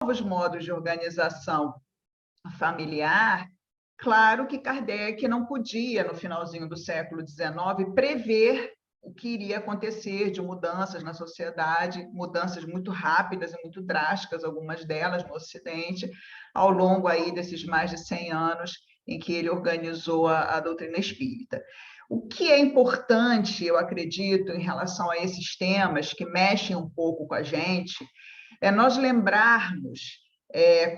novos modos de organização familiar, claro que Kardec não podia, no finalzinho do século XIX, prever o que iria acontecer de mudanças na sociedade, mudanças muito rápidas e muito drásticas, algumas delas no Ocidente, ao longo aí desses mais de 100 anos em que ele organizou a doutrina espírita. O que é importante, eu acredito, em relação a esses temas que mexem um pouco com a gente, é nós lembrarmos,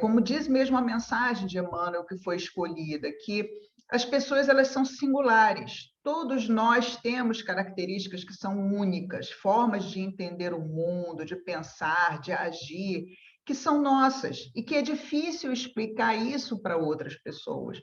como diz mesmo a mensagem de Emmanuel que foi escolhida, que as pessoas elas são singulares. Todos nós temos características que são únicas, formas de entender o mundo, de pensar, de agir, que são nossas e que é difícil explicar isso para outras pessoas.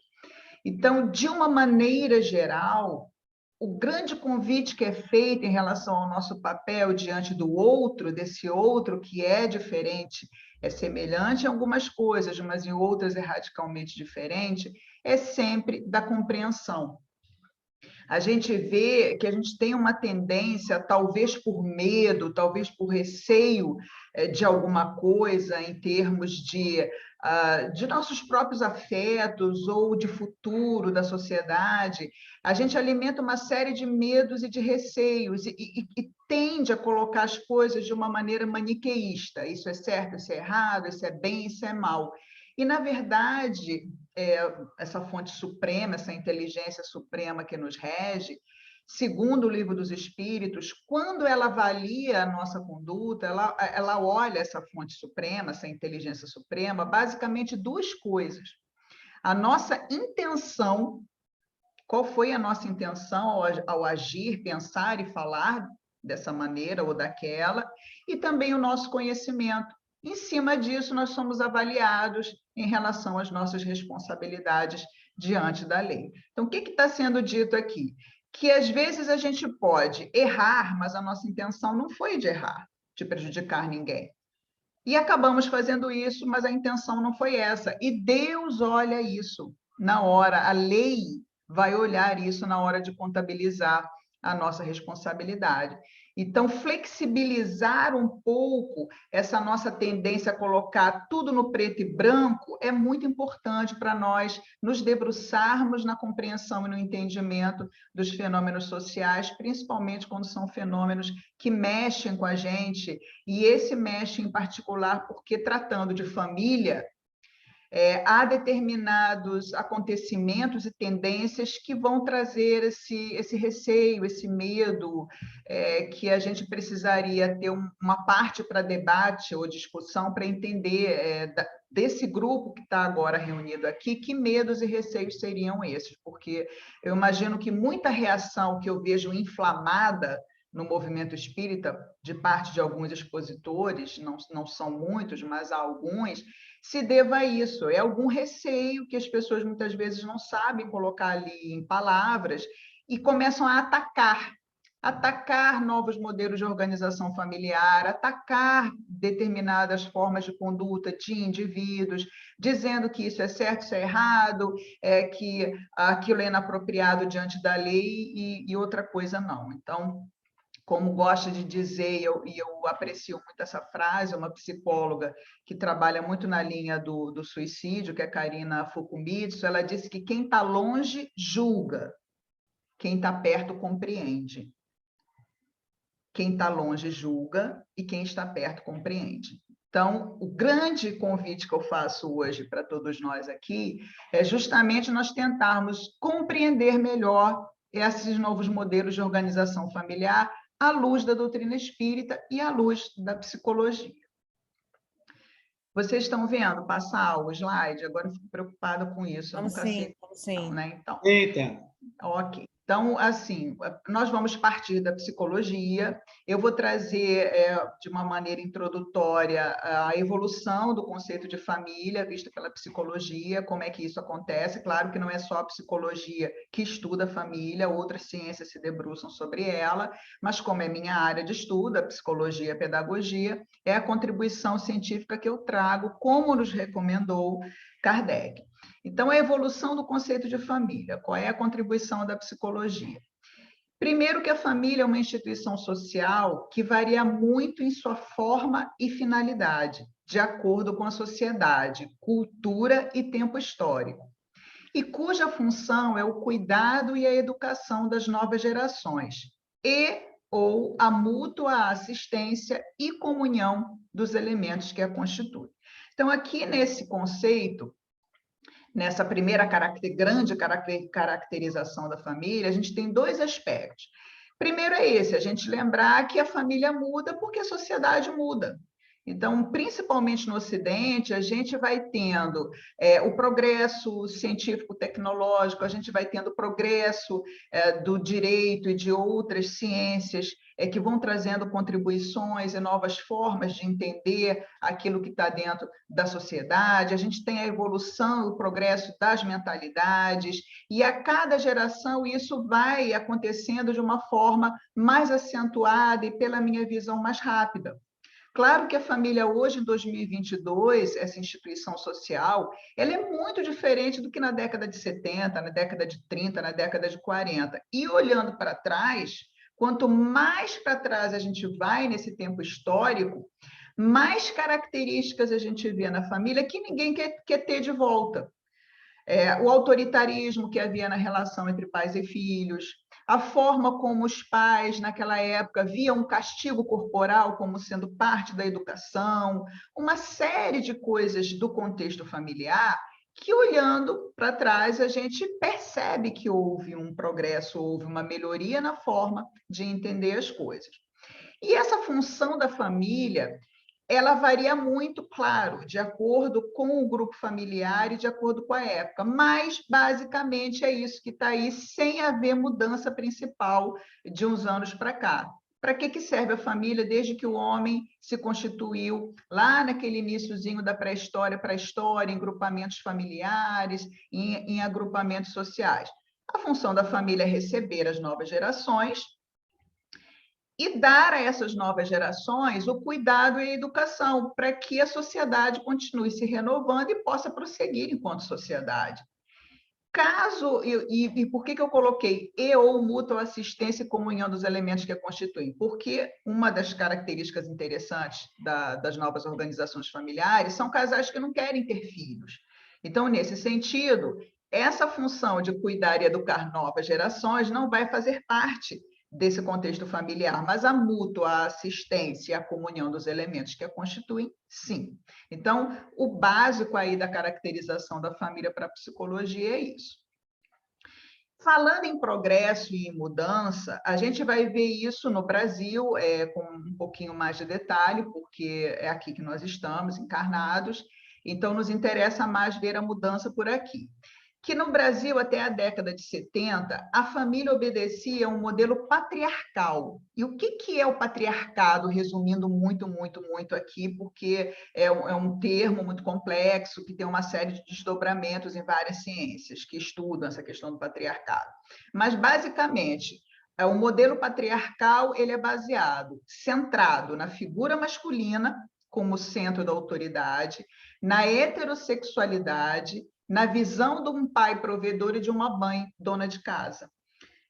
Então, de uma maneira geral, o grande convite que é feito em relação ao nosso papel diante do outro, desse outro que é diferente, é semelhante em algumas coisas, mas em outras é radicalmente diferente, é sempre da compreensão. A gente vê que a gente tem uma tendência, talvez por medo, talvez por receio de alguma coisa em termos de nossos próprios afetos ou de futuro da sociedade, a gente alimenta uma série de medos e de receios e tende a colocar as coisas de uma maneira maniqueísta. Isso é certo, isso é errado, isso é bem, isso é mal. E, na verdade, essa fonte suprema, essa inteligência suprema que nos rege, segundo o Livro dos Espíritos, quando ela avalia a nossa conduta, ela olha essa fonte suprema, essa inteligência suprema, basicamente duas coisas. A nossa intenção, qual foi a nossa intenção ao agir, pensar e falar dessa maneira ou daquela, e também o nosso conhecimento. Em cima disso, nós somos avaliados em relação às nossas responsabilidades diante da lei. Então, o que está sendo dito aqui? Que às vezes a gente pode errar, mas a nossa intenção não foi de errar, de prejudicar ninguém. E acabamos fazendo isso, mas a intenção não foi essa. E Deus olha isso na hora, a lei vai olhar isso na hora de contabilizar a nossa responsabilidade. Então, flexibilizar um pouco essa nossa tendência a colocar tudo no preto e branco é muito importante para nós nos debruçarmos na compreensão e no entendimento dos fenômenos sociais, principalmente quando são fenômenos que mexem com a gente, e esse mexe em particular porque, tratando de família, há determinados acontecimentos e tendências que vão trazer esse receio, esse medo, que a gente precisaria ter uma parte para debate ou discussão para entender desse grupo que está agora reunido aqui, que medos e receios seriam esses, porque eu imagino que muita reação que eu vejo inflamada no movimento espírita, de parte de alguns expositores, não são muitos, mas há alguns, se deva a isso. É algum receio que as pessoas muitas vezes não sabem colocar ali em palavras e começam a atacar novos modelos de organização familiar, atacar determinadas formas de conduta de indivíduos, dizendo que isso é certo, isso é errado, que aquilo é inapropriado diante da lei e outra coisa não. Então, como gosta de dizer, e eu aprecio muito essa frase, uma psicóloga que trabalha muito na linha do suicídio, que é Karina Fukumitsu, ela disse que quem está longe julga, quem está perto compreende. Quem está longe julga e quem está perto compreende. Então, o grande convite que eu faço hoje para todos nós aqui é justamente nós tentarmos compreender melhor esses novos modelos de organização familiar à luz da doutrina espírita e à luz da psicologia. Vocês estão vendo passar o slide? Agora eu fico preocupada com isso. Eu nunca sei. Sim. Né? Então, eita. Ok. Então, assim, nós vamos partir da psicologia. Eu vou trazer, de uma maneira introdutória, a evolução do conceito de família, vista pela psicologia, como é que isso acontece. Claro que não é só a psicologia que estuda a família, outras ciências se debruçam sobre ela, mas como é minha área de estudo, a psicologia e a pedagogia, é a contribuição científica que eu trago, como nos recomendou Kardec. Então, a evolução do conceito de família, qual é a contribuição da psicologia? Primeiro que a família é uma instituição social que varia muito em sua forma e finalidade. de acordo com a sociedade, cultura e tempo histórico, e cuja função é o cuidado e a educação das novas gerações, e ou a mútua assistência e comunhão dos elementos que a constituem. Então, aqui nesse conceito, nessa primeira grande caracterização da família, a gente tem dois aspectos. Primeiro é esse, a gente lembrar que a família muda porque a sociedade muda. Então, principalmente no Ocidente, a gente vai tendo o progresso científico-tecnológico, a gente vai tendo o progresso do direito e de outras ciências que vão trazendo contribuições e novas formas de entender aquilo que está dentro da sociedade. A gente tem a evolução, o progresso das mentalidades, e a cada geração isso vai acontecendo de uma forma mais acentuada e, pela minha visão, mais rápida. Claro que a família hoje, em 2022, essa instituição social, ela é muito diferente do que na década de 70, na década de 30, na década de 40. E olhando para trás, quanto mais para trás a gente vai nesse tempo histórico, mais características a gente vê na família que ninguém quer ter de volta. O autoritarismo que havia na relação entre pais e filhos, a forma como os pais, naquela época, viam o castigo corporal como sendo parte da educação, uma série de coisas do contexto familiar que, olhando para trás, a gente percebe que houve um progresso, houve uma melhoria na forma de entender as coisas. E essa função da família, ela varia muito, claro, de acordo com o grupo familiar e de acordo com a época, mas basicamente é isso que está aí, sem haver mudança principal de uns anos para cá. Para que serve a família desde que o homem se constituiu lá naquele iniciozinho da pré-história para a história, em grupamentos familiares, em agrupamentos sociais? A função da família é receber as novas gerações e dar a essas novas gerações o cuidado e a educação para que a sociedade continue se renovando e possa prosseguir enquanto sociedade. Caso, e por que eu coloquei e ou mútua assistência e comunhão dos elementos que a constituem? Porque uma das características interessantes das novas organizações familiares são casais que não querem ter filhos. Então, nesse sentido, essa função de cuidar e educar novas gerações não vai fazer parte desse contexto familiar, mas a mútua assistência e a comunhão dos elementos que a constituem, sim. Então, o básico aí da caracterização da família para a psicologia é isso. Falando em progresso e em mudança, a gente vai ver isso no Brasil com um pouquinho mais de detalhe, porque é aqui que nós estamos encarnados, então nos interessa mais ver a mudança por aqui. Que no Brasil, até a década de 70, a família obedecia a um modelo patriarcal. E o que é o patriarcado, resumindo muito, muito, muito aqui, porque é um termo muito complexo, que tem uma série de desdobramentos em várias ciências que estudam essa questão do patriarcado. Mas, basicamente, o modelo patriarcal ele é baseado, centrado na figura masculina como centro da autoridade, na heterossexualidade, na visão de um pai provedor e de uma mãe dona de casa.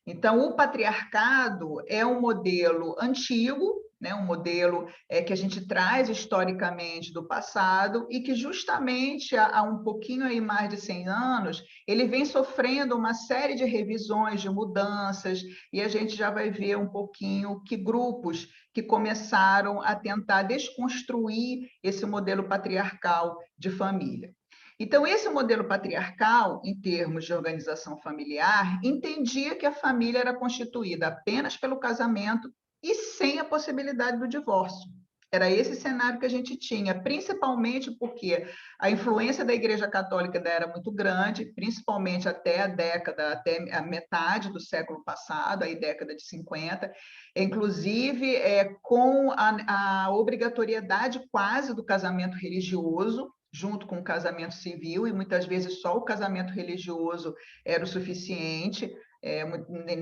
Então, o patriarcado é um modelo antigo, né? Um modelo que a gente traz historicamente do passado e que justamente há um pouquinho aí mais de 100 anos, ele vem sofrendo uma série de revisões, de mudanças, e a gente já vai ver um pouquinho que grupos que começaram a tentar desconstruir esse modelo patriarcal de família. Então, esse modelo patriarcal, em termos de organização familiar, entendia que a família era constituída apenas pelo casamento e sem a possibilidade do divórcio. Era esse cenário que a gente tinha, principalmente porque a influência da Igreja Católica era muito grande, principalmente até a metade do século passado, aí década de 50, inclusive com a obrigatoriedade quase do casamento religioso, junto com o casamento civil, e muitas vezes só o casamento religioso era o suficiente,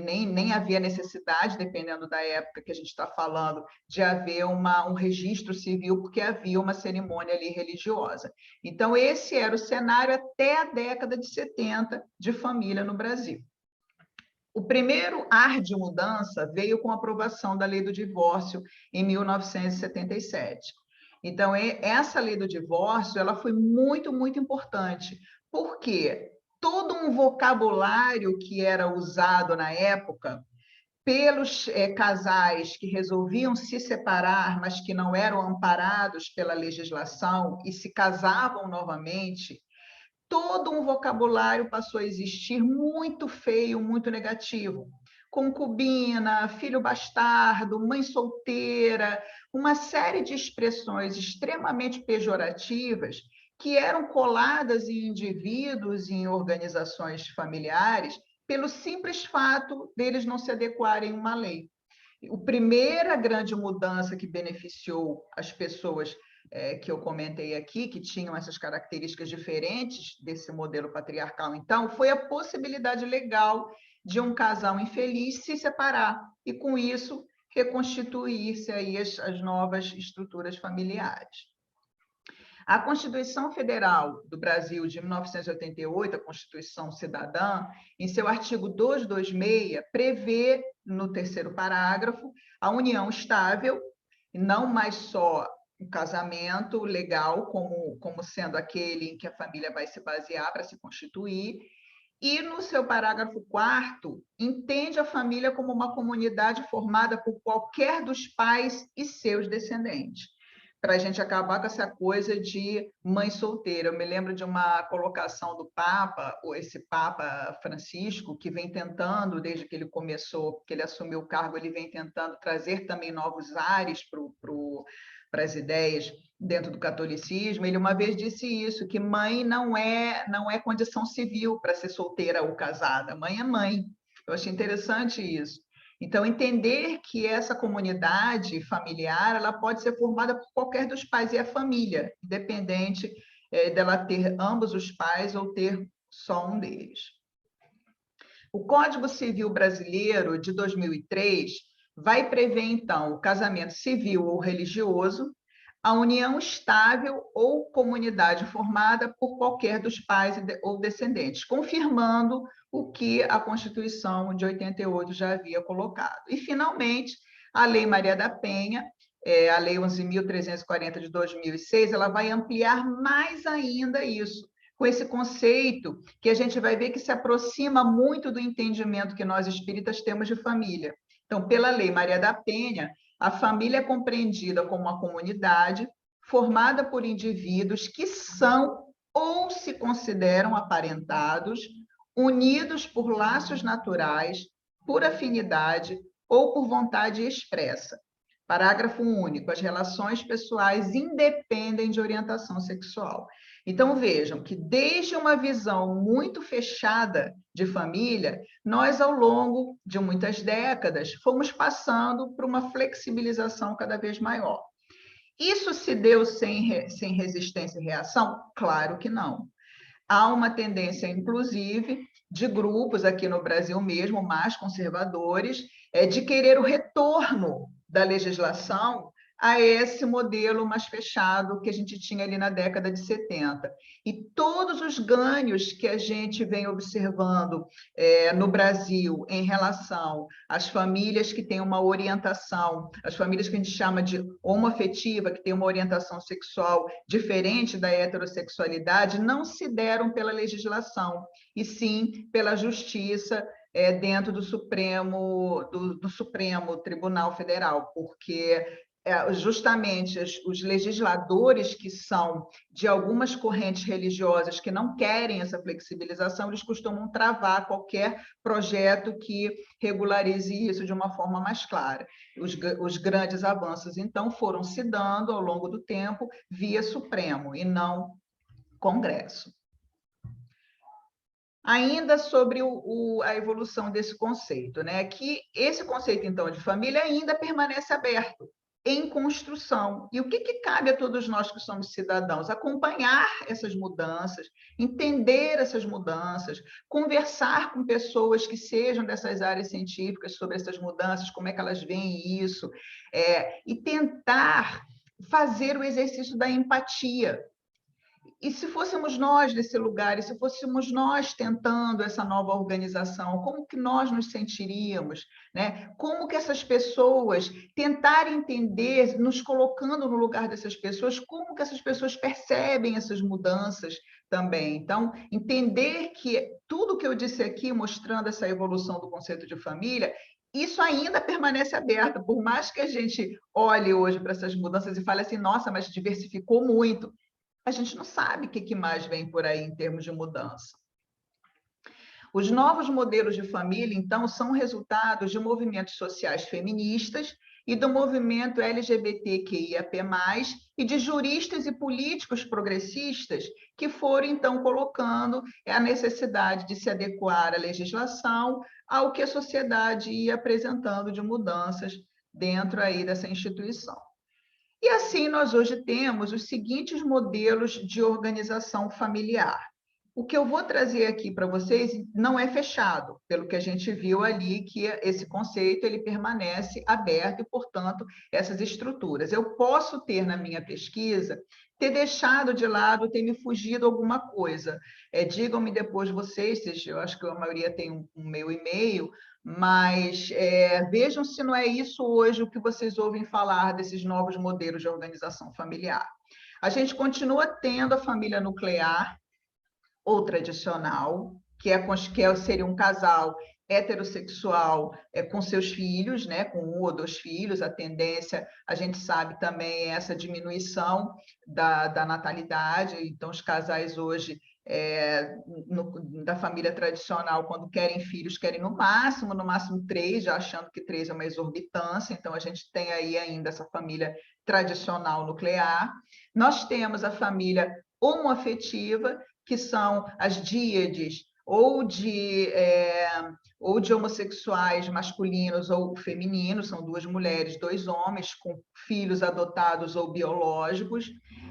nem havia necessidade, dependendo da época que a gente está falando, de haver um registro civil, porque havia uma cerimônia ali religiosa. Então, esse era o cenário até a década de 70 de família no Brasil. O primeiro ar de mudança veio com a aprovação da Lei do Divórcio em 1977. Então, essa lei do divórcio, ela foi muito, muito importante, porque todo um vocabulário que era usado na época pelos casais que resolviam se separar, mas que não eram amparados pela legislação e se casavam novamente, todo um vocabulário passou a existir muito feio, muito negativo. Concubina, filho bastardo, mãe solteira, uma série de expressões extremamente pejorativas que eram coladas em indivíduos e em organizações familiares pelo simples fato deles não se adequarem a uma lei. A primeira grande mudança que beneficiou as pessoas que eu comentei aqui, que tinham essas características diferentes desse modelo patriarcal, então, foi a possibilidade legal de um casal infeliz se separar e, com isso, reconstituir-se aí as novas estruturas familiares. A Constituição Federal do Brasil de 1988, a Constituição Cidadã, em seu artigo 226, prevê, no terceiro parágrafo, a união estável, e não mais só o casamento legal, como sendo aquele em que a família vai se basear para se constituir, e no seu parágrafo 4º, entende a família como uma comunidade formada por qualquer dos pais e seus descendentes, para a gente acabar com essa coisa de mãe solteira. Eu me lembro de uma colocação do Papa, ou esse Papa Francisco, que vem tentando, desde que ele começou, que ele assumiu o cargo, ele vem tentando trazer também novos ares para as ideias dentro do catolicismo. Ele uma vez disse isso, que mãe não é condição civil para ser solteira ou casada, mãe é mãe. Eu achei interessante isso. Então, entender que essa comunidade familiar ela pode ser formada por qualquer dos pais e a família, independente dela ter ambos os pais ou ter só um deles. O Código Civil Brasileiro de 2003 vai prever, então, o casamento civil ou religioso, a união estável ou comunidade formada por qualquer dos pais ou descendentes, confirmando o que a Constituição de 88 já havia colocado. E, finalmente, a Lei Maria da Penha, a Lei 11.340 de 2006, ela vai ampliar mais ainda isso, com esse conceito que a gente vai ver que se aproxima muito do entendimento que nós espíritas temos de família. Então, pela Lei Maria da Penha, a família é compreendida como uma comunidade formada por indivíduos que são ou se consideram aparentados, unidos por laços naturais, por afinidade ou por vontade expressa. Parágrafo único. As relações pessoais independem de orientação sexual. Então, vejam que desde uma visão muito fechada de família, nós, ao longo de muitas décadas, fomos passando por uma flexibilização cada vez maior. Isso se deu sem resistência e reação? Claro que não. Há uma tendência, inclusive, de grupos aqui no Brasil mesmo, mais conservadores, de querer o retorno da legislação a esse modelo mais fechado que a gente tinha ali na década de 70. E todos os ganhos que a gente vem observando no Brasil em relação às famílias que têm uma orientação, as famílias que a gente chama de homoafetiva, que têm uma orientação sexual diferente da heterossexualidade, não se deram pela legislação, e sim pela justiça dentro do Supremo Tribunal Federal, porque justamente os legisladores que são de algumas correntes religiosas que não querem essa flexibilização, eles costumam travar qualquer projeto que regularize isso de uma forma mais clara. Os grandes avanços, então, foram se dando ao longo do tempo via Supremo e não Congresso. Ainda sobre a evolução desse conceito, né? Que esse conceito, então, de família ainda permanece aberto, em construção. E o que cabe a todos nós que somos cidadãos? Acompanhar essas mudanças, entender essas mudanças, conversar com pessoas que sejam dessas áreas científicas sobre essas mudanças, como é que elas veem isso, e tentar fazer o exercício da empatia. E se fôssemos nós nesse lugar, e se fôssemos nós tentando essa nova organização, como que nós nos sentiríamos, né? Como que essas pessoas tentarem entender, nos colocando no lugar dessas pessoas, como que essas pessoas percebem essas mudanças também. Então, entender que tudo que eu disse aqui, mostrando essa evolução do conceito de família, isso ainda permanece aberto, por mais que a gente olhe hoje para essas mudanças e fale assim, nossa, mas diversificou muito. A gente não sabe o que mais vem por aí em termos de mudança. Os novos modelos de família, então, são resultados de movimentos sociais feministas e do movimento LGBTQIAP+, e de juristas e políticos progressistas que foram, então, colocando a necessidade de se adequar à legislação ao que a sociedade ia apresentando de mudanças dentro aí dessa instituição. E assim nós hoje temos os seguintes modelos de organização familiar. O que eu vou trazer aqui para vocês não é fechado, pelo que a gente viu ali, que esse conceito ele permanece aberto e, portanto, essas estruturas. Eu posso ter, na minha pesquisa, ter deixado de lado, ter me fugido alguma coisa. Digam-me depois vocês, eu acho que a maioria tem um meu e-mail, mas vejam se não é isso hoje o que vocês ouvem falar desses novos modelos de organização familiar. A gente continua tendo a família nuclear, ou tradicional, seria um casal heterossexual com seus filhos, né, com 1 ou 2 filhos. A tendência, a gente sabe também, é essa diminuição da natalidade. Então, os casais hoje da família tradicional, quando querem filhos, querem no máximo 3, já achando que 3 é uma exorbitância. Então, a gente tem aí ainda essa família tradicional nuclear. Nós temos a família homoafetiva, que são as díades ou de homossexuais masculinos ou femininos, são 2 mulheres, 2 homens com filhos adotados ou biológicos.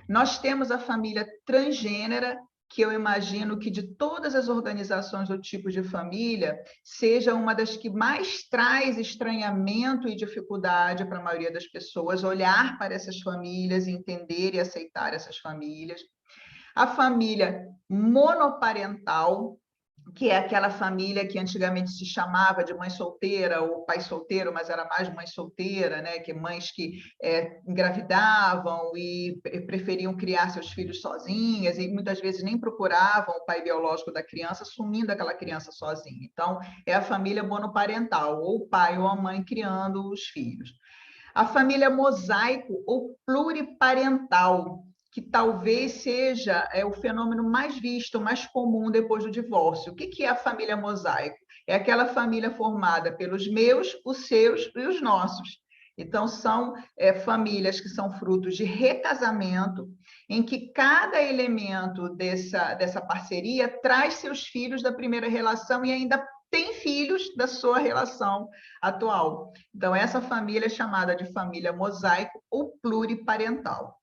Nós temos a família transgênera, que eu imagino que de todas as organizações do tipo de família, seja uma das que mais traz estranhamento e dificuldade para a maioria das pessoas olhar para essas famílias, entender e aceitar essas famílias. A família monoparental, que é aquela família que antigamente se chamava de mãe solteira ou pai solteiro, mas era mais mãe solteira, né? Que mães que engravidavam e preferiam criar seus filhos sozinhas e muitas vezes nem procuravam o pai biológico da criança, assumindo aquela criança sozinha. Então, é a família monoparental, ou o pai ou a mãe criando os filhos. A família mosaico ou pluriparental, que talvez seja o fenômeno mais visto, mais comum depois do divórcio. O que é a família mosaico? É aquela família formada pelos meus, os seus e os nossos. Então, são famílias que são frutos de recasamento, em que cada elemento dessa parceria traz seus filhos da primeira relação e ainda tem filhos da sua relação atual. Então, essa família é chamada de família mosaico ou pluriparental.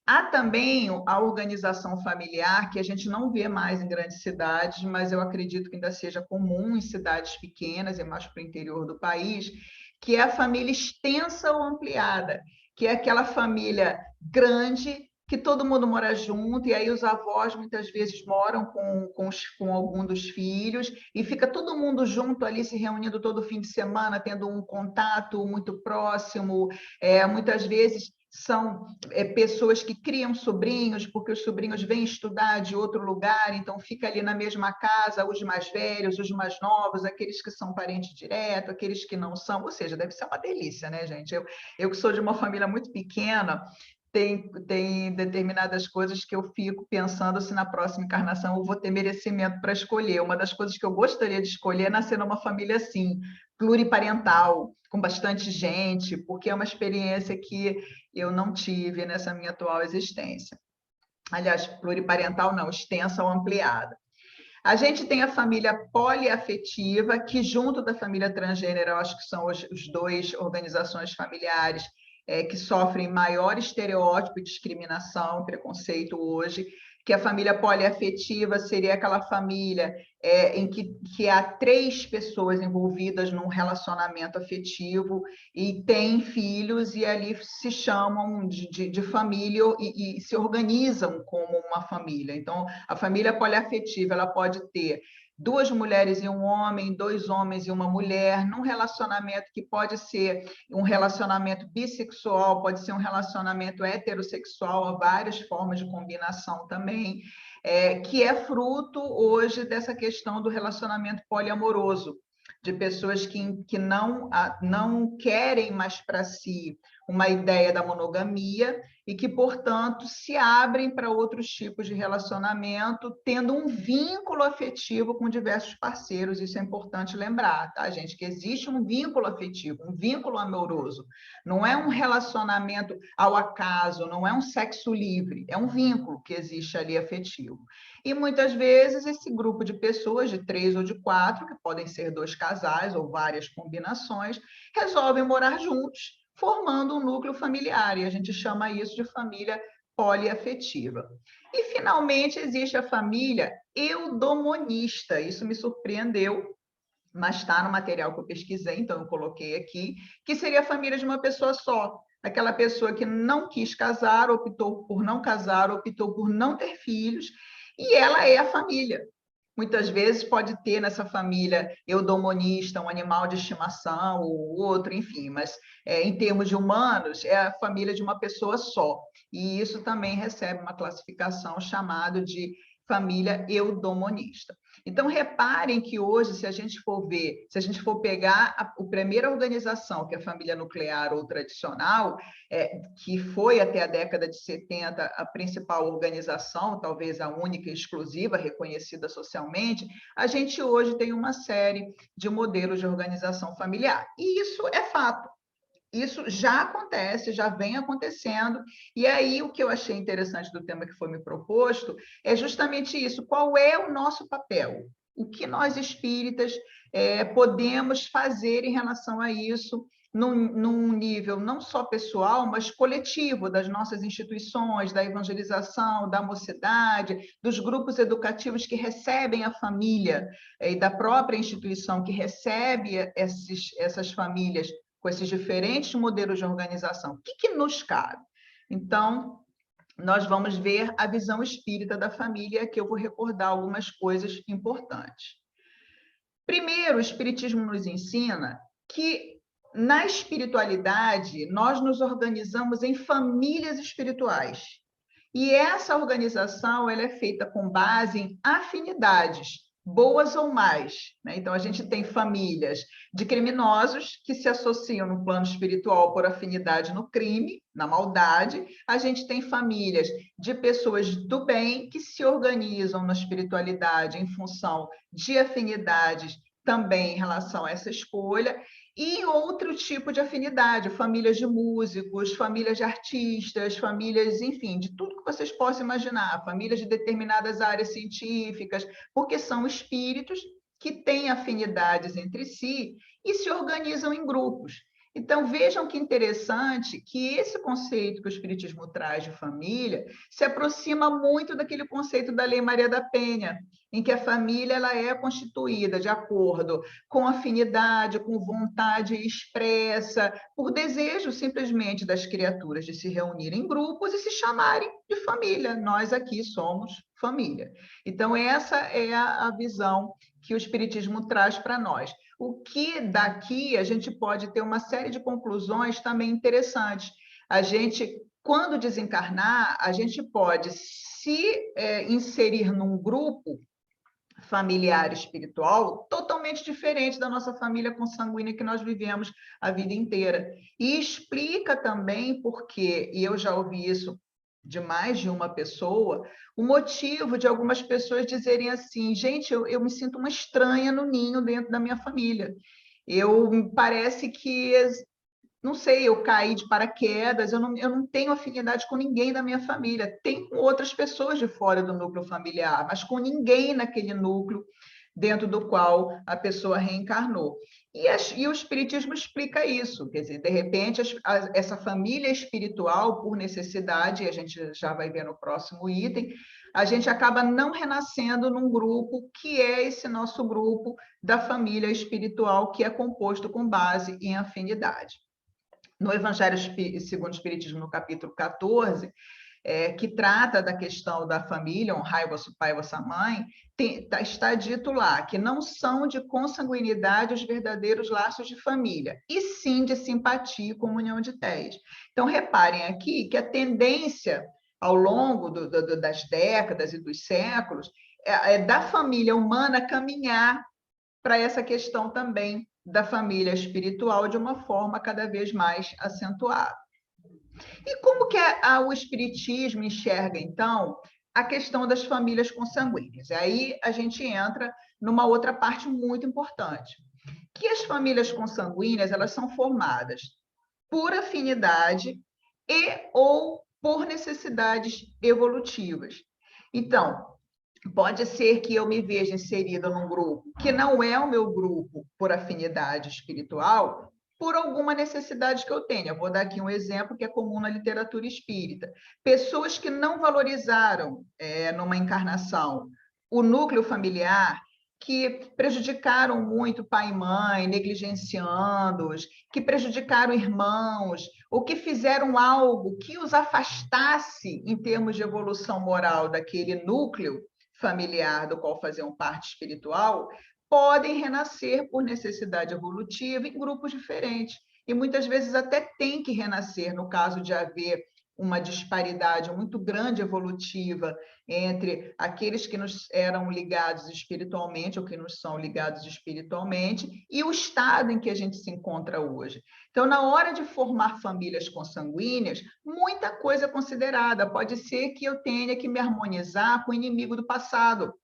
Há também a organização familiar, que a gente não vê mais em grandes cidades, mas eu acredito que ainda seja comum em cidades pequenas e mais para o interior do país, que é a família extensa ou ampliada, que é aquela família grande, que todo mundo mora junto, e aí os avós muitas vezes moram com algum dos filhos, e fica todo mundo junto ali, se reunindo todo fim de semana, tendo um contato muito próximo. Muitas vezes são pessoas que criam sobrinhos, porque os sobrinhos vêm estudar de outro lugar, então fica ali na mesma casa, os mais velhos, os mais novos, aqueles que são parentes direto, aqueles que não são, ou seja, deve ser uma delícia, né, gente? Eu que sou de uma família muito pequena, tem determinadas coisas que eu fico pensando se na próxima encarnação eu vou ter merecimento para escolher. Uma das coisas que eu gostaria de escolher é nascer numa família assim, pluriparental, com bastante gente, porque é uma experiência que eu não tive nessa minha atual existência. Aliás, pluriparental não, extensa ou ampliada. A gente tem a família poliafetiva, que junto da família transgênero, eu acho que são os 2 organizações familiares que sofrem maior estereótipo e discriminação, preconceito hoje, que a família poliafetiva seria aquela família em que há 3 pessoas envolvidas num relacionamento afetivo e têm filhos e ali se chamam de família e se organizam como uma família. Então, a família poliafetiva ela pode ter 2 mulheres e um homem, 2 homens e uma mulher, num relacionamento que pode ser um relacionamento bissexual, pode ser um relacionamento heterossexual, há várias formas de combinação também, que é fruto hoje dessa questão do relacionamento poliamoroso, de pessoas que não querem mais para si uma ideia da monogamia e que, portanto, se abrem para outros tipos de relacionamento, tendo um vínculo afetivo com diversos parceiros. Isso é importante lembrar, tá, gente? Que existe um vínculo afetivo, um vínculo amoroso. Não é um relacionamento ao acaso, não é um sexo livre, é um vínculo que existe ali afetivo. E muitas vezes esse grupo de pessoas, de 3 ou de 4, que podem ser 2 casais ou várias combinações, resolvem morar juntos, formando um núcleo familiar, e a gente chama isso de família poliafetiva. E, finalmente, existe a família eudomonista. Isso me surpreendeu, mas está no material que eu pesquisei, então eu coloquei aqui, que seria a família de uma pessoa só. Aquela pessoa que não quis casar, optou por não casar, optou por não ter filhos, e ela é a família. Muitas vezes pode ter nessa família eudomonista um animal de estimação ou outro, enfim, mas em termos de humanos, é a família de uma pessoa só. E isso também recebe uma classificação chamada de família eudomonista. Então, reparem que hoje, se a gente for ver, se a gente for pegar a primeira organização, que é a família nuclear ou tradicional, que foi até a década de 70 a principal organização, talvez a única e exclusiva reconhecida socialmente, a gente hoje tem uma série de modelos de organização familiar. E isso é fato. Isso já acontece, já vem acontecendo, e aí o que eu achei interessante do tema que foi me proposto é justamente isso: qual é o nosso papel? O que nós espíritas podemos fazer em relação a isso, num nível não só pessoal, mas coletivo, das nossas instituições, da evangelização, da mocidade, dos grupos educativos que recebem a família, e da própria instituição que recebe essas famílias com esses diferentes modelos de organização. O que nos cabe? Então, nós vamos ver a visão espírita da família, que eu vou recordar algumas coisas importantes. Primeiro, o Espiritismo nos ensina que, na espiritualidade, nós nos organizamos em famílias espirituais. E essa organização ela é feita com base em afinidades, boas ou mais, né? Então, a gente tem famílias de criminosos que se associam no plano espiritual por afinidade no crime, na maldade. A gente tem famílias de pessoas do bem que se organizam na espiritualidade em função de afinidades também em relação a essa escolha. E outro tipo de afinidade, famílias de músicos, famílias de artistas, famílias, enfim, de tudo que vocês possam imaginar, famílias de determinadas áreas científicas, porque são espíritos que têm afinidades entre si e se organizam em grupos. Então, vejam que interessante que esse conceito que o Espiritismo traz de família se aproxima muito daquele conceito da Lei Maria da Penha, em que a família ela é constituída de acordo com afinidade, com vontade expressa, por desejo simplesmente das criaturas de se reunirem em grupos e se chamarem de família. Nós aqui somos família. Então, essa é a visão que o Espiritismo traz para nós. O que daqui a gente pode ter uma série de conclusões também interessantes. A gente, quando desencarnar, a gente pode se inserir num grupo familiar espiritual totalmente diferente da nossa família consanguínea que nós vivemos a vida inteira. E explica também porque, e eu já ouvi isso de mais de uma pessoa, o motivo de algumas pessoas dizerem assim: gente, eu me sinto uma estranha no ninho dentro da minha família. Parece que, não sei, eu caí de paraquedas, eu não tenho afinidade com ninguém da minha família. Tem com outras pessoas de fora do núcleo familiar, mas com ninguém naquele núcleo dentro do qual a pessoa reencarnou. E o Espiritismo explica isso, quer dizer, de repente, essa família espiritual, por necessidade, e a gente já vai ver no próximo item, a gente acaba não renascendo num grupo que é esse nosso grupo da família espiritual, que é composto com base em afinidade. No Evangelho segundo o Espiritismo, no capítulo 14, que trata da questão da família, honrai vosso pai e vossa mãe, está dito lá que não são de consanguinidade os verdadeiros laços de família, e sim de simpatia e comunhão de ideias. Então, reparem aqui que a tendência, ao longo das décadas e dos séculos, da família humana caminhar para essa questão também da família espiritual de uma forma cada vez mais acentuada. E como que o Espiritismo enxerga, então, a questão das famílias consanguíneas? E aí a gente entra numa outra parte muito importante, que as famílias consanguíneas, elas são formadas por afinidade e ou por necessidades evolutivas. Então, pode ser que eu me veja inserida num grupo que não é o meu grupo por afinidade espiritual, por alguma necessidade que eu tenha. Eu vou dar aqui um exemplo que é comum na literatura espírita. Pessoas que não valorizaram, numa encarnação, o núcleo familiar, que prejudicaram muito pai e mãe, negligenciando-os, que prejudicaram irmãos, ou que fizeram algo que os afastasse em termos de evolução moral daquele núcleo familiar do qual faziam parte espiritual, podem renascer por necessidade evolutiva em grupos diferentes. E muitas vezes até tem que renascer, no caso de haver uma disparidade muito grande evolutiva entre aqueles que nos eram ligados espiritualmente ou que nos são ligados espiritualmente e o estado em que a gente se encontra hoje. Então, na hora de formar famílias consanguíneas, muita coisa é considerada. Pode ser que eu tenha que me harmonizar com o inimigo do passado,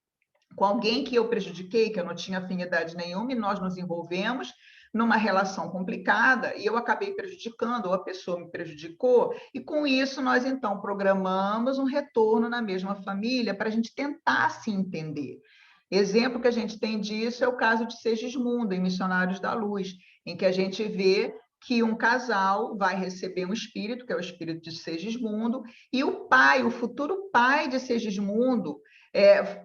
com alguém que eu prejudiquei, que eu não tinha afinidade nenhuma, e nós nos envolvemos numa relação complicada, e eu acabei prejudicando, ou a pessoa me prejudicou, e com isso nós, então, programamos um retorno na mesma família para a gente tentar se entender. Exemplo que a gente tem disso é o caso de Segismundo, em Missionários da Luz, em que a gente vê que um casal vai receber um espírito, que é o espírito de Segismundo, e o pai, o futuro pai de Segismundo,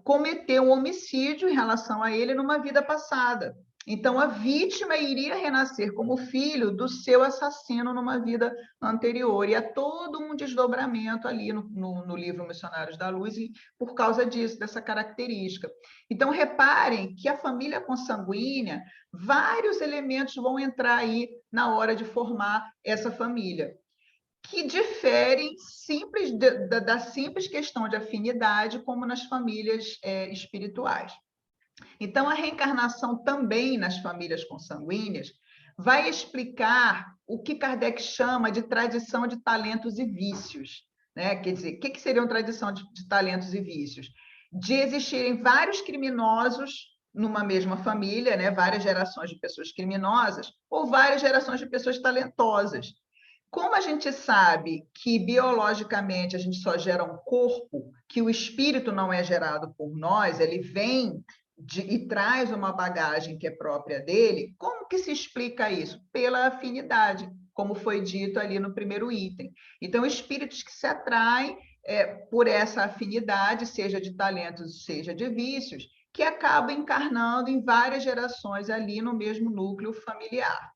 cometeu um homicídio em relação a ele numa vida passada. Então, a vítima iria renascer como filho do seu assassino numa vida anterior. E há todo um desdobramento ali no livro Missionários da Luz, e por causa disso, dessa característica. Então, reparem que a família consanguínea, vários elementos vão entrar aí na hora de formar essa família, que diferem da simples questão de afinidade, como nas famílias espirituais. Então, a reencarnação também nas famílias consanguíneas vai explicar o que Kardec chama de tradição de talentos e vícios. Né? Quer dizer, o que seria uma tradição de talentos e vícios? De existirem vários criminosos numa mesma família, né? Várias gerações de pessoas criminosas, ou várias gerações de pessoas talentosas. Como a gente sabe que biologicamente a gente só gera um corpo, que o espírito não é gerado por nós, ele vem e traz uma bagagem que é própria dele, como que se explica isso? Pela afinidade, como foi dito ali no primeiro item. Então, espíritos que se atraem por essa afinidade, seja de talentos, seja de vícios, que acabam encarnando em várias gerações ali no mesmo núcleo familiar.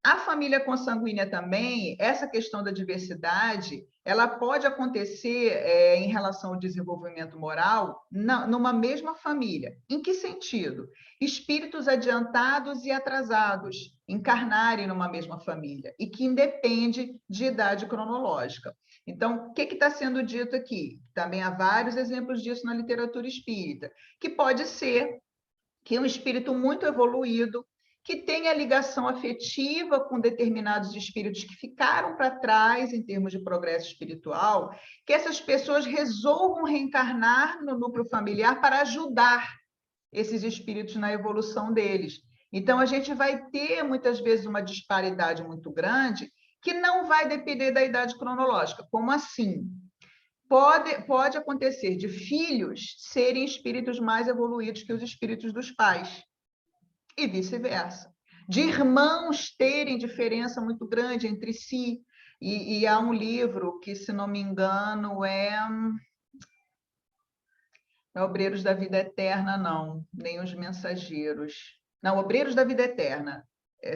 A família consanguínea também, essa questão da diversidade, ela pode acontecer em relação ao desenvolvimento moral numa mesma família. Em que sentido? Espíritos adiantados e atrasados encarnarem numa mesma família e que independe de idade cronológica. Então, o que está sendo dito aqui? Também há vários exemplos disso na literatura espírita, que pode ser que um espírito muito evoluído, que tenha ligação afetiva com determinados espíritos que ficaram para trás em termos de progresso espiritual, que essas pessoas resolvam reencarnar no núcleo familiar para ajudar esses espíritos na evolução deles. Então, a gente vai ter, muitas vezes, uma disparidade muito grande que não vai depender da idade cronológica. Como assim? Pode acontecer de filhos serem espíritos mais evoluídos que os espíritos dos pais, e vice-versa. De irmãos terem diferença muito grande entre si. E há um livro que, se não me engano, não é Obreiros da Vida Eterna, não, nem Os Mensageiros. Não, Obreiros da Vida Eterna.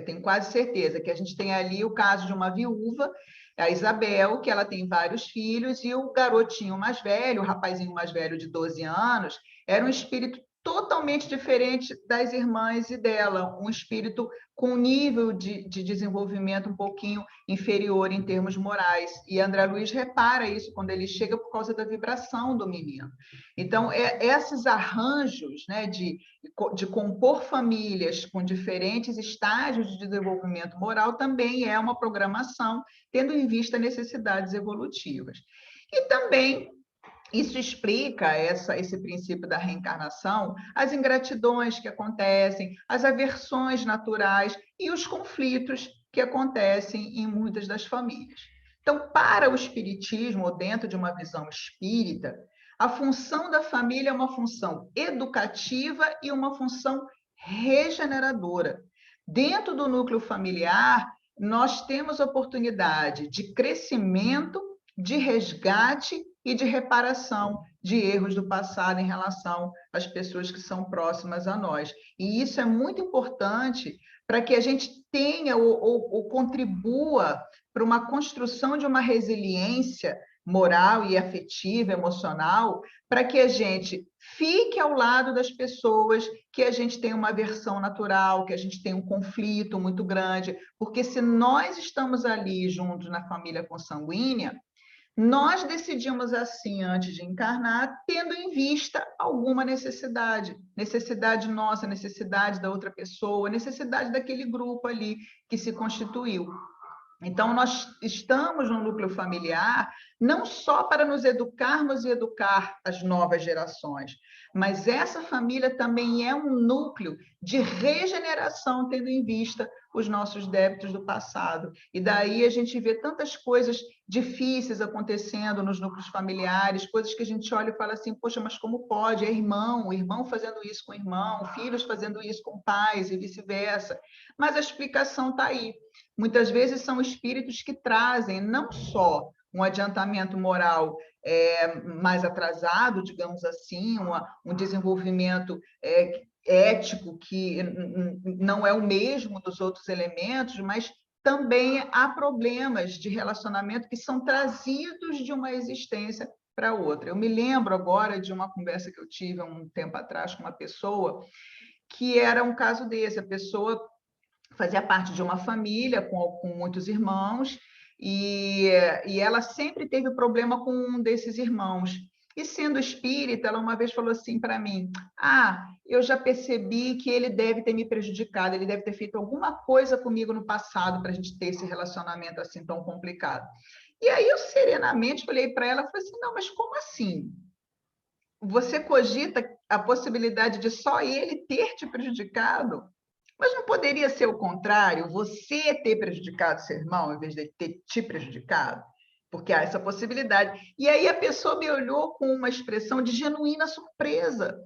Tenho quase certeza que a gente tem ali o caso de uma viúva, a Isabel, que ela tem vários filhos, e o garotinho mais velho, o rapazinho mais velho de 12 anos, era um espírito totalmente diferente das irmãs e dela, um espírito com um nível de desenvolvimento um pouquinho inferior em termos morais. E André Luiz repara isso quando ele chega por causa da vibração do menino. Então, esses arranjos, né, de compor famílias com diferentes estágios de desenvolvimento moral também é uma programação, tendo em vista necessidades evolutivas. E também isso explica esse princípio da reencarnação, as ingratidões que acontecem, as aversões naturais e os conflitos que acontecem em muitas das famílias. Então, para o espiritismo, ou dentro de uma visão espírita, a função da família é uma função educativa e uma função regeneradora. Dentro do núcleo familiar, nós temos oportunidade de crescimento, de resgate e de reparação de erros do passado em relação às pessoas que são próximas a nós. E isso é muito importante para que a gente tenha ou contribua para uma construção de uma resiliência moral e afetiva, emocional, para que a gente fique ao lado das pessoas que a gente tem uma aversão natural, que a gente tem um conflito muito grande, porque se nós estamos ali juntos na família consanguínea, nós decidimos assim antes de encarnar, tendo em vista alguma necessidade, necessidade nossa, necessidade da outra pessoa, necessidade daquele grupo ali que se constituiu. Então, nós estamos no núcleo familiar não só para nos educarmos e educar as novas gerações, mas essa família também é um núcleo de regeneração, tendo em vista os nossos débitos do passado. E daí a gente vê tantas coisas difíceis acontecendo nos núcleos familiares, coisas que a gente olha e fala assim, poxa, mas como pode? É irmão, o irmão fazendo isso com o irmão, filhos fazendo isso com pais e vice-versa. Mas a explicação está aí. Muitas vezes são espíritos que trazem não só um adiantamento moral mais atrasado, digamos assim, um desenvolvimento ético que não é o mesmo dos outros elementos, mas também há problemas de relacionamento que são trazidos de uma existência para outra. Eu me lembro agora de uma conversa que eu tive há um tempo atrás com uma pessoa que era um caso desse, a pessoa fazia parte de uma família com muitos irmãos, e ela sempre teve problema com um desses irmãos. E sendo espírita, ela uma vez falou assim para mim: Ah, eu já percebi que ele deve ter me prejudicado, ele deve ter feito alguma coisa comigo no passado para a gente ter esse relacionamento assim tão complicado. E aí eu serenamente olhei para ela e falei assim: Não, mas como assim? Você cogita a possibilidade de só ele ter te prejudicado? Mas não poderia ser o contrário, você ter prejudicado seu irmão, em vez de ele ter te prejudicado? Porque há essa possibilidade. E aí a pessoa me olhou com uma expressão de genuína surpresa,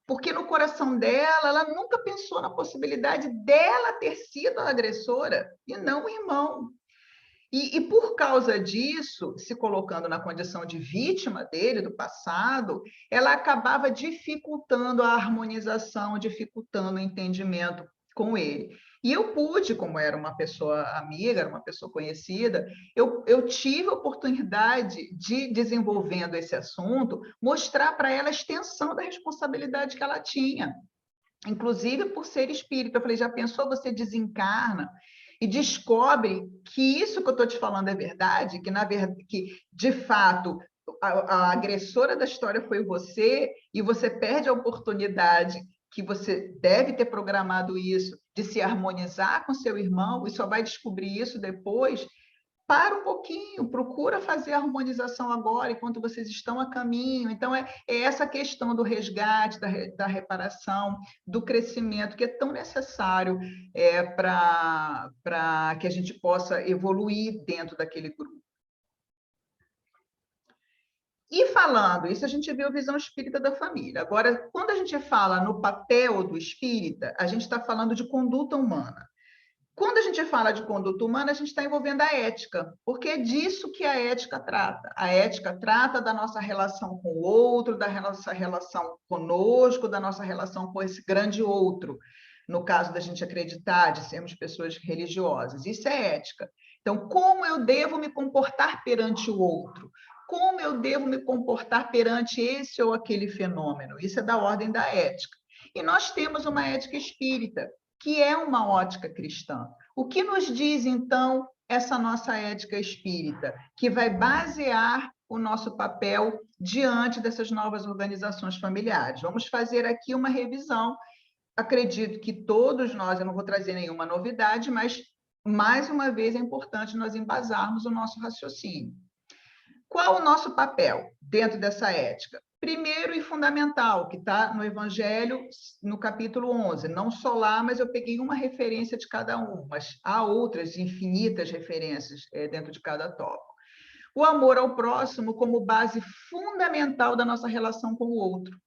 porque no coração dela, ela nunca pensou na possibilidade dela ter sido a agressora e não o irmão. E por causa disso, se colocando na condição de vítima dele, do passado, ela acabava dificultando a harmonização, dificultando o entendimento com ele. E eu pude, como era uma pessoa amiga, era uma pessoa conhecida, eu tive a oportunidade de, desenvolvendo esse assunto, mostrar para ela a extensão da responsabilidade que ela tinha. Inclusive por ser espírita. Eu falei, já pensou, você desencarna e descobre que isso que eu estou te falando é verdade, que, na verdade, que de fato a agressora da história foi você, e você perde a oportunidade que você deve ter programado isso, de se harmonizar com seu irmão, e só vai descobrir isso depois. Para um pouquinho, procura fazer a harmonização agora, enquanto vocês estão a caminho. Então, é essa questão do resgate, da reparação, do crescimento, que é tão necessário para que a gente possa evoluir dentro daquele grupo. E falando, isso a gente viu a visão espírita da família. Agora, quando a gente fala no papel do espírita, a gente está falando de conduta humana. Quando a gente fala de conduta humana, a gente está envolvendo a ética, porque é disso que a ética trata. A ética trata da nossa relação com o outro, da nossa relação conosco, da nossa relação com esse grande outro. No caso da gente acreditar, de sermos pessoas religiosas. Isso é ética. Então, como eu devo me comportar perante o outro? Como eu devo me comportar perante esse ou aquele fenômeno? Isso é da ordem da ética. E nós temos uma ética espírita, que é uma ótica cristã. O que nos diz, então, essa nossa ética espírita, que vai basear o nosso papel diante dessas novas organizações familiares? Vamos fazer aqui uma revisão. Acredito que todos nós, eu não vou trazer nenhuma novidade, mas, mais uma vez, é importante nós embasarmos o nosso raciocínio. Qual o nosso papel dentro dessa ética? Primeiro e fundamental, que está no Evangelho, no capítulo 11. Não só lá, mas eu peguei uma referência de cada um, mas há outras infinitas referências dentro de cada tópico. O amor ao próximo como base fundamental da nossa relação com o outro.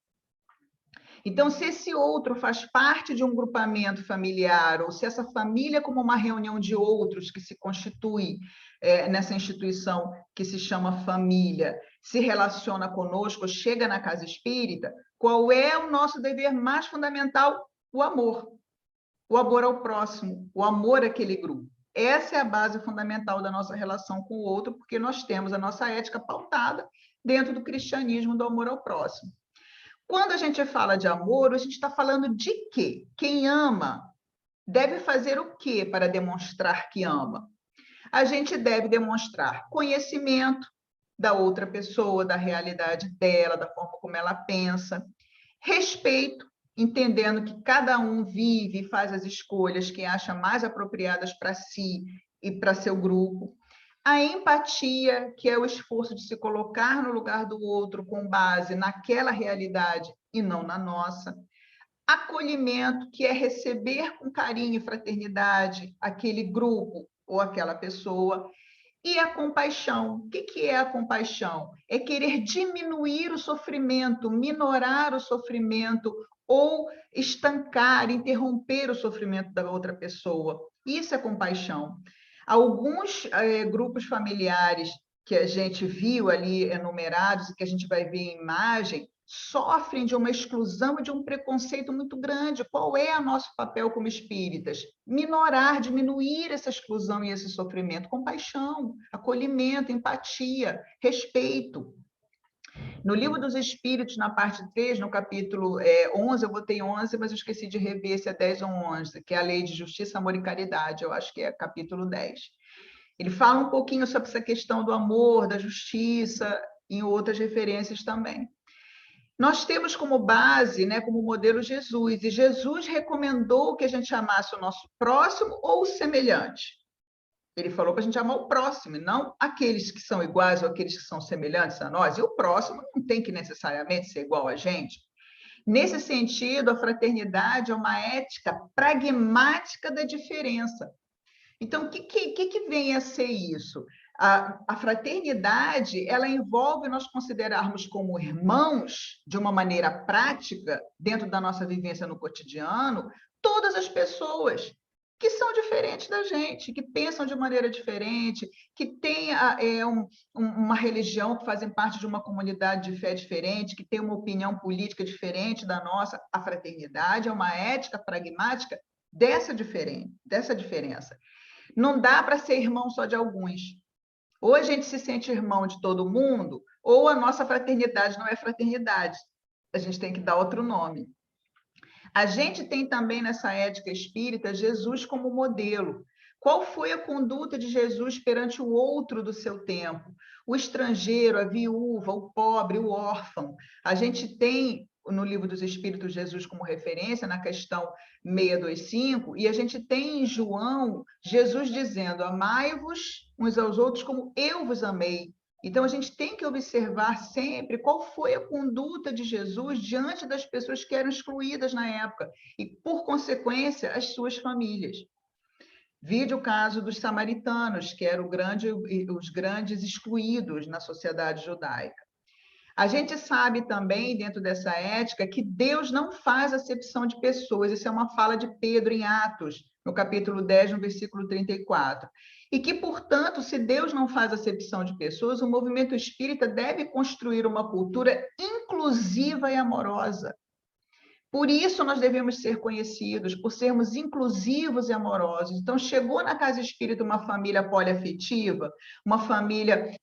Então, se esse outro faz parte de um grupamento familiar, ou se essa família é como uma reunião de outros que se constitui nessa instituição que se chama família, se relaciona conosco, chega na casa espírita, qual é o nosso dever mais fundamental? O amor. O amor ao próximo, o amor àquele grupo. Essa é a base fundamental da nossa relação com o outro, porque nós temos a nossa ética pautada dentro do cristianismo do amor ao próximo. Quando a gente fala de amor, a gente está falando de quê? Quem ama deve fazer o quê para demonstrar que ama? A gente deve demonstrar conhecimento da outra pessoa, da realidade dela, da forma como ela pensa, respeito, entendendo que cada um vive e faz as escolhas que acha mais apropriadas para si e para seu grupo. A empatia, que é o esforço de se colocar no lugar do outro com base naquela realidade e não na nossa. Acolhimento, que é receber com carinho e fraternidade aquele grupo ou aquela pessoa. E a compaixão. O que é a compaixão? É querer diminuir o sofrimento, minorar o sofrimento ou estancar, interromper o sofrimento da outra pessoa. Isso é compaixão. Alguns grupos familiares que a gente viu ali enumerados e que a gente vai ver em imagem, sofrem de uma exclusão e de um preconceito muito grande. Qual é o nosso papel como espíritas? Minorar, diminuir essa exclusão e esse sofrimento. Compaixão, acolhimento, empatia, respeito. No Livro dos Espíritos, na parte 3, no capítulo 11, eu botei 11, mas eu esqueci de rever se é 10 ou 11, que é a Lei de Justiça, Amor e Caridade, eu acho que é capítulo 10. Ele fala um pouquinho sobre essa questão do amor, da justiça, em outras referências também. Nós temos como base, né, como modelo Jesus, e Jesus recomendou que a gente amasse o nosso próximo ou o semelhante. Ele falou para a gente amar o próximo, não aqueles que são iguais ou aqueles que são semelhantes a nós. E o próximo não tem que necessariamente ser igual a gente. Nesse sentido, a fraternidade é uma ética pragmática da diferença. Então, o que vem a ser isso? A fraternidade, ela envolve nós considerarmos como irmãos, de uma maneira prática, dentro da nossa vivência no cotidiano, todas as pessoas que são diferentes da gente, que pensam de maneira diferente, que têm uma religião, que fazem parte de uma comunidade de fé diferente, que têm uma opinião política diferente da nossa. A fraternidade é uma ética pragmática dessa diferença. Não dá para ser irmão só de alguns. Ou a gente se sente irmão de todo mundo, ou a nossa fraternidade não é fraternidade. A gente tem que dar outro nome. A gente tem também nessa ética espírita Jesus como modelo. Qual foi a conduta de Jesus perante o outro do seu tempo? O estrangeiro, a viúva, o pobre, o órfão. A gente tem no Livro dos Espíritos Jesus como referência, na questão 625, e a gente tem em João Jesus dizendo: amai-vos uns aos outros como eu vos amei. Então, a gente tem que observar sempre qual foi a conduta de Jesus diante das pessoas que eram excluídas na época e, por consequência, as suas famílias. Vide o caso dos samaritanos, que eram os grandes excluídos na sociedade judaica. A gente sabe também, dentro dessa ética, que Deus não faz acepção de pessoas. Isso é uma fala de Pedro em Atos, no capítulo 10, no versículo 34. E que, portanto, se Deus não faz acepção de pessoas, o movimento espírita deve construir uma cultura inclusiva e amorosa. Por isso nós devemos ser conhecidos, por sermos inclusivos e amorosos. Então, chegou na casa espírita uma família poliafetiva, uma família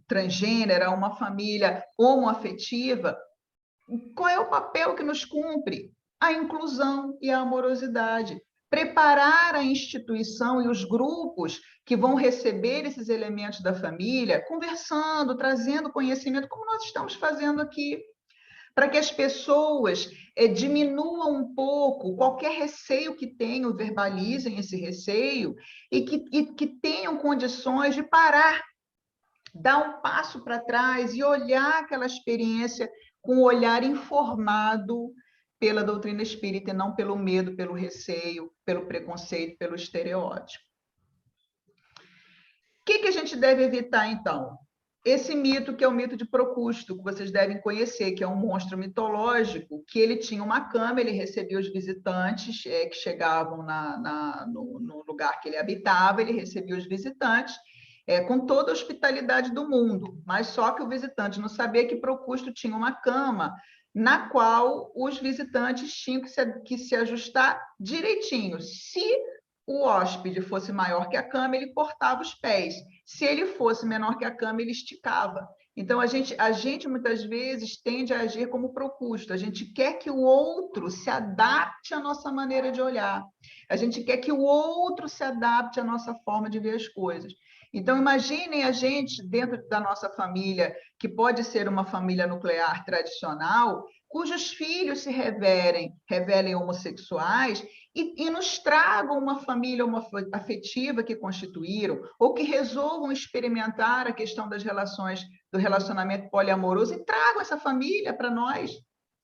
transgênera, uma família homoafetiva, qual é o papel que nos cumpre? A inclusão e a amorosidade. Preparar a instituição e os grupos que vão receber esses elementos da família, conversando, trazendo conhecimento, como nós estamos fazendo aqui, para que as pessoas diminuam um pouco qualquer receio que tenham, verbalizem esse receio e que tenham condições de parar, dar um passo para trás e olhar aquela experiência com um olhar informado pela doutrina espírita e não pelo medo, pelo receio, pelo preconceito, pelo estereótipo. O que a gente deve evitar, então? Esse mito, que é o mito de Procusto, que vocês devem conhecer, que é um monstro mitológico, que ele tinha uma cama, ele recebia os visitantes que chegavam no lugar que ele habitava, ele recebia os visitantes com toda a hospitalidade do mundo, mas só que o visitante não sabia que Procusto tinha uma cama na qual os visitantes tinham que se ajustar direitinho. Se o hóspede fosse maior que a cama, ele cortava os pés. Se ele fosse menor que a cama, ele esticava. Então, a gente muitas vezes tende a agir como Procusto. A gente quer que o outro se adapte à nossa maneira de olhar. A gente quer que o outro se adapte à nossa forma de ver as coisas. Então, imaginem a gente dentro da nossa família, que pode ser uma família nuclear tradicional, cujos filhos se revelem homossexuais e nos tragam uma família afetiva que constituíram, ou que resolvam experimentar a questão das relações, do relacionamento poliamoroso e tragam essa família para nós.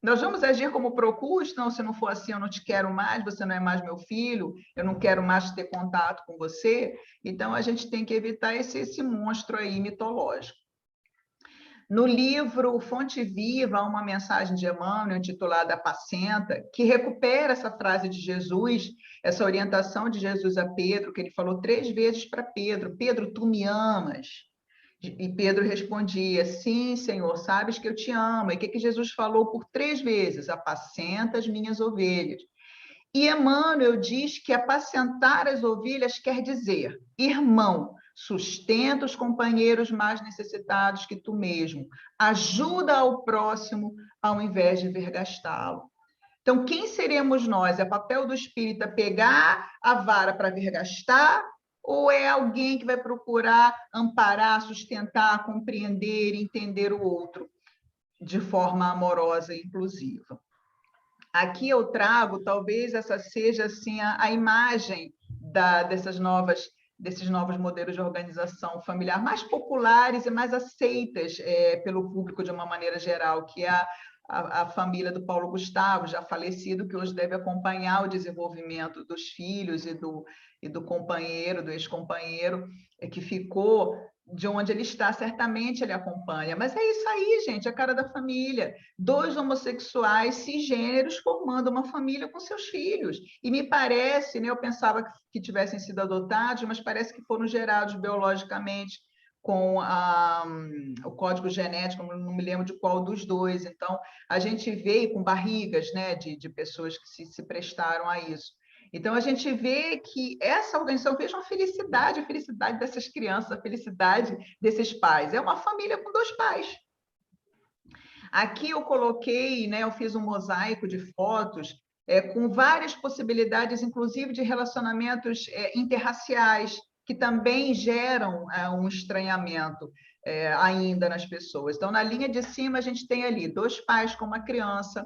Nós vamos agir como Procusto? Não, se não for assim, eu não te quero mais, você não é mais meu filho, eu não quero mais ter contato com você. Então, a gente tem que evitar esse monstro aí mitológico. No livro Fonte Viva, há uma mensagem de Emmanuel intitulada Apacenta, que recupera essa frase de Jesus, essa orientação de Jesus a Pedro, que ele falou 3 vezes para Pedro: Pedro, tu me amas? E Pedro respondia: sim, Senhor, sabes que eu te amo. E o que Jesus falou por 3 vezes? Apacenta as minhas ovelhas. E Emmanuel diz que apacentar as ovelhas quer dizer: irmão, sustenta os companheiros mais necessitados que tu mesmo, ajuda ao próximo ao invés de vergastá-lo. Então, quem seremos nós? É papel do espírita pegar a vara para vergastar, ou é alguém que vai procurar amparar, sustentar, compreender, entender o outro de forma amorosa e inclusiva? Aqui eu trago, talvez essa seja assim a imagem desses novos modelos de organização familiar mais populares e mais aceitas pelo público de uma maneira geral, que é a família do Paulo Gustavo, já falecido, que hoje deve acompanhar o desenvolvimento dos filhos e do companheiro, do ex-companheiro, que ficou de onde ele está, certamente ele acompanha. Mas é isso aí, gente, a cara da família. 2 homossexuais cisgêneros formando uma família com seus filhos. E me parece, né, eu pensava que tivessem sido adotados, mas parece que foram gerados biologicamente com o código genético, não me lembro de qual dos 2. Então, a gente vê com barrigas, né, de pessoas que se prestaram a isso. Então, a gente vê que essa organização fez uma felicidade, a felicidade dessas crianças, a felicidade desses pais. É uma família com 2 pais. Aqui eu coloquei, né, eu fiz um mosaico de fotos com várias possibilidades, inclusive de relacionamentos interraciais, que também geram um estranhamento ainda nas pessoas. Então, na linha de cima, a gente tem ali 2 pais com uma criança,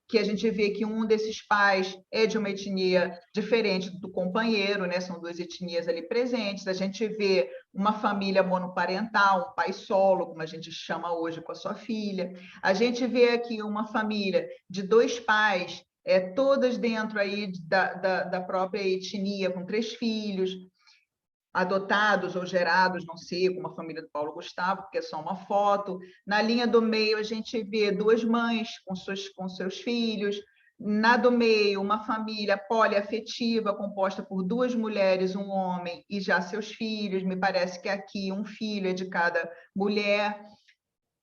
que a gente vê que um desses pais é de uma etnia diferente do companheiro, né? São 2 etnias ali presentes. A gente vê uma família monoparental, um pai solo, como a gente chama hoje, com a sua filha. A gente vê aqui uma família de 2 pais, todas dentro aí da própria etnia, com 3 filhos. adotados ou gerados, não sei, como a família do Paulo Gustavo, porque é só uma foto. Na linha do meio, a gente vê duas mães com seus filhos. Na do meio, uma família poliafetiva, composta por duas mulheres, um homem e já seus filhos. Me parece que aqui um filho é de cada mulher.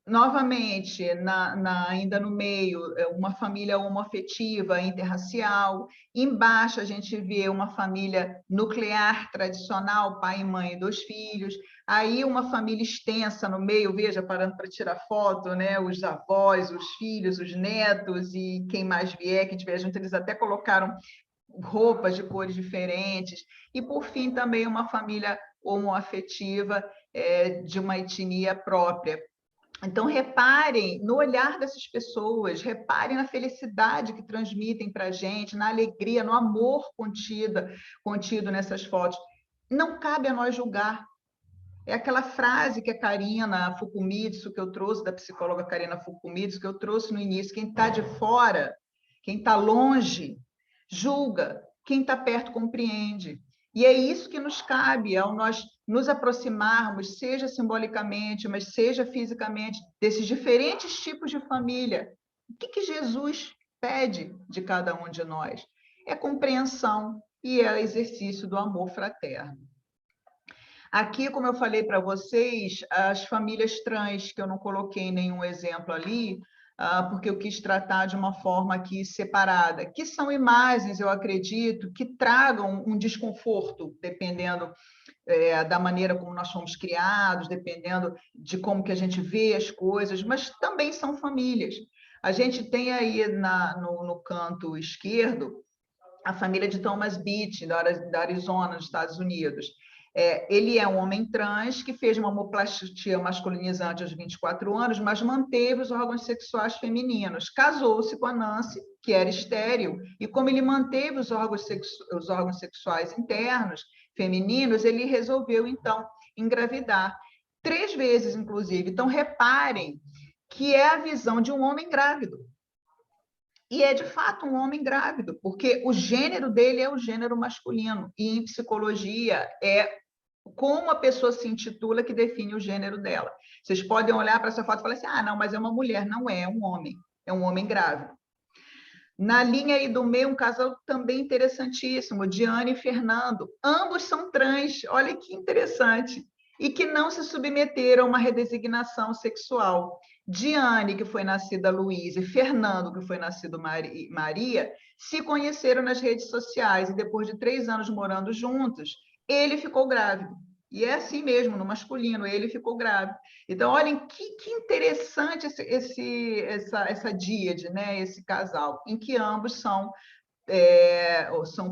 Novamente, ainda no meio, uma família homoafetiva, interracial. Embaixo, a gente vê uma família nuclear tradicional, pai e mãe e 2 filhos. Aí, uma família extensa no meio, veja, parando para tirar foto, né? Os avós, os filhos, os netos e quem mais vier, que tiver junto, eles até colocaram roupas de cores diferentes. E, por fim, também uma família homoafetiva, de uma etnia própria. Então, reparem no olhar dessas pessoas, reparem na felicidade que transmitem para a gente, na alegria, no amor contido nessas fotos. Não cabe a nós julgar. É aquela frase que a Karina Fukumitsu, que eu trouxe, da psicóloga Karina Fukumitsu, que eu trouxe no início: quem está de fora, quem está longe, julga, quem está perto compreende. E é isso que nos cabe ao nós nos aproximarmos, seja simbolicamente, mas seja fisicamente, desses diferentes tipos de família. O que Jesus pede de cada um de nós? É compreensão e é exercício do amor fraterno. Aqui, como eu falei para vocês, as famílias trans, que eu não coloquei nenhum exemplo ali, porque eu quis tratar de uma forma aqui separada, que são imagens, eu acredito, que tragam um desconforto, dependendo da maneira como nós fomos criados, dependendo de como que a gente vê as coisas, mas também são famílias. A gente tem aí no canto esquerdo a família de Thomas Beach, da Arizona, nos Estados Unidos. Ele é um homem trans que fez uma homoplastia masculinizante aos 24 anos, mas manteve os órgãos sexuais femininos. Casou-se com a Nancy, que era estéril, e como ele manteve os órgãos sexuais internos, femininos, ele resolveu, então, engravidar. 3 vezes, inclusive. Então, reparem que é a visão de um homem grávido. E é, de fato, um homem grávido, porque o gênero dele é o gênero masculino. E em psicologia é como a pessoa se intitula que define o gênero dela. Vocês podem olhar para essa foto e falar assim: ah, não, mas é uma mulher. Não é, é um homem grávido. Na linha aí do meio, um casal também interessantíssimo, Diane e Fernando. Ambos são trans, olha que interessante. E que não se submeteram a uma redesignação sexual. Diane, que foi nascida Luísa, e Fernando, que foi nascido Maria, se conheceram nas redes sociais e depois de 3 anos morando juntos, ele ficou grávido. E é assim mesmo, no masculino, ele ficou grávido. Então, olhem que interessante essa díade, né? Esse casal, em que ambos são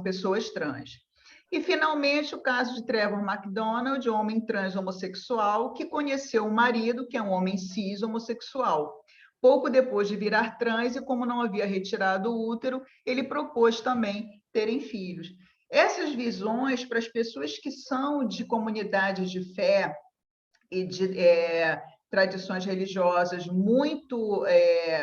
pessoas trans. E, finalmente, o caso de Trevor McDonald, homem trans homossexual, que conheceu o marido, que é um homem cis homossexual. Pouco depois de virar trans, e como não havia retirado o útero, ele propôs também terem filhos. Essas visões, para as pessoas que são de comunidades de fé e de tradições religiosas muito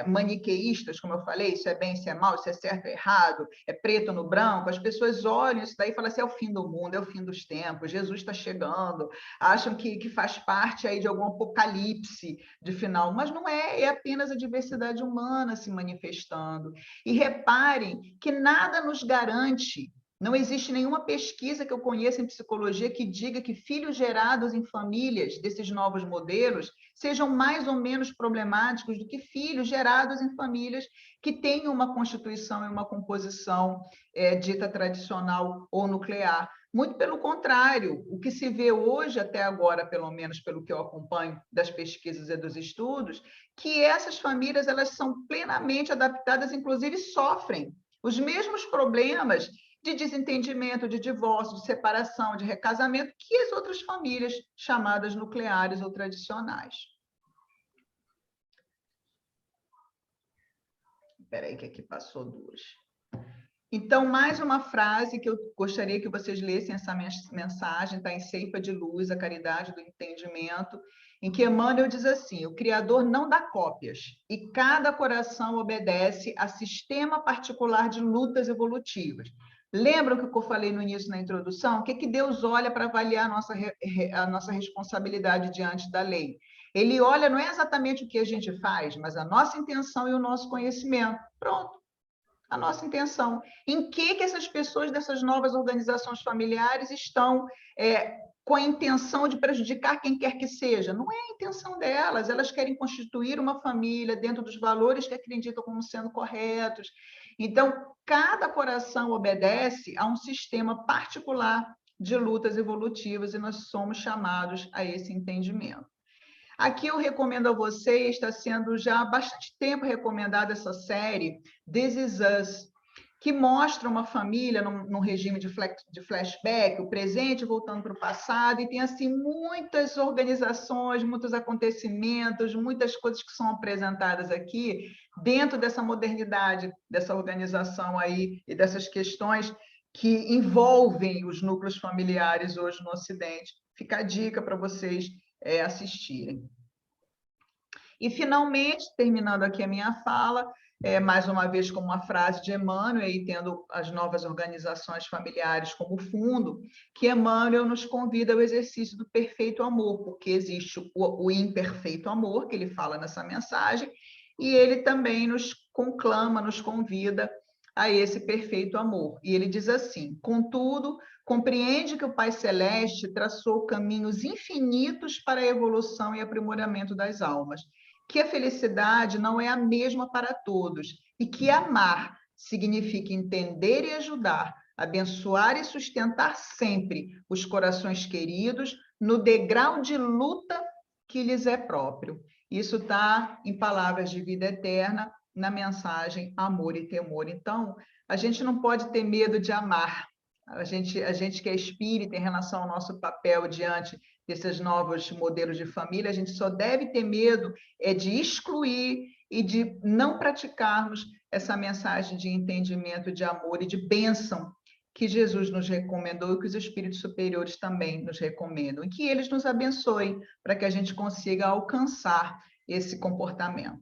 maniqueístas, como eu falei, isso é bem, isso é mal, isso é certo, é errado, é preto no branco, as pessoas olham isso daí e falam assim: é o fim do mundo, é o fim dos tempos, Jesus está chegando, acham que faz parte aí de algum apocalipse de final, mas não é, é apenas a diversidade humana se manifestando. E reparem que nada nos garante. Não existe nenhuma pesquisa que eu conheça em psicologia que diga que filhos gerados em famílias desses novos modelos sejam mais ou menos problemáticos do que filhos gerados em famílias que têm uma constituição e uma composição dita tradicional ou nuclear. Muito pelo contrário, o que se vê hoje, até agora, pelo menos pelo que eu acompanho das pesquisas e dos estudos, que essas famílias elas são plenamente adaptadas, inclusive sofrem os mesmos problemas de desentendimento, de divórcio, de separação, de recasamento, que as outras famílias chamadas nucleares ou tradicionais. Espera aí que aqui passou 2. Então, mais uma frase que eu gostaria que vocês lessem essa mensagem, está em Ceifa de Luz, a caridade do entendimento, em que Emmanuel diz assim: o Criador não dá cópias, e cada coração obedece a sistema particular de lutas evolutivas. Lembram que eu falei no início, na introdução? O que Deus olha para avaliar a nossa responsabilidade diante da lei? Ele olha não é exatamente o que a gente faz, mas a nossa intenção e o nosso conhecimento. Pronto, a nossa intenção. Em que essas pessoas dessas novas organizações familiares estão com a intenção de prejudicar quem quer que seja? Não é a intenção delas, elas querem constituir uma família dentro dos valores que acreditam como sendo corretos. Então, cada coração obedece a um sistema particular de lutas evolutivas e nós somos chamados a esse entendimento. Aqui eu recomendo a você, está sendo já há bastante tempo recomendada essa série, This Is Us, que mostra uma família num regime de flashback, o presente voltando para o passado, e tem assim muitas organizações, muitos acontecimentos, muitas coisas que são apresentadas aqui dentro dessa modernidade, dessa organização aí e dessas questões que envolvem os núcleos familiares hoje no Ocidente. Fica a dica para vocês assistirem. E, finalmente, terminando aqui a minha fala, mais uma vez com uma frase de Emmanuel, e tendo as novas organizações familiares como fundo, que Emmanuel nos convida ao exercício do perfeito amor, porque existe o imperfeito amor, que ele fala nessa mensagem, e ele também nos conclama, nos convida a esse perfeito amor. E ele diz assim: contudo, compreende que o Pai Celeste traçou caminhos infinitos para a evolução e aprimoramento das almas, que a felicidade não é a mesma para todos e que amar significa entender e ajudar, abençoar e sustentar sempre os corações queridos no degrau de luta que lhes é próprio. Isso está em Palavras de Vida Eterna, na mensagem Amor e Temor. Então, a gente não pode ter medo de amar. A gente que é espírita em relação ao nosso papel diante desses novos modelos de família, a gente só deve ter medo de excluir e de não praticarmos essa mensagem de entendimento, de amor e de bênção que Jesus nos recomendou e que os espíritos superiores também nos recomendam, e que eles nos abençoem para que a gente consiga alcançar esse comportamento.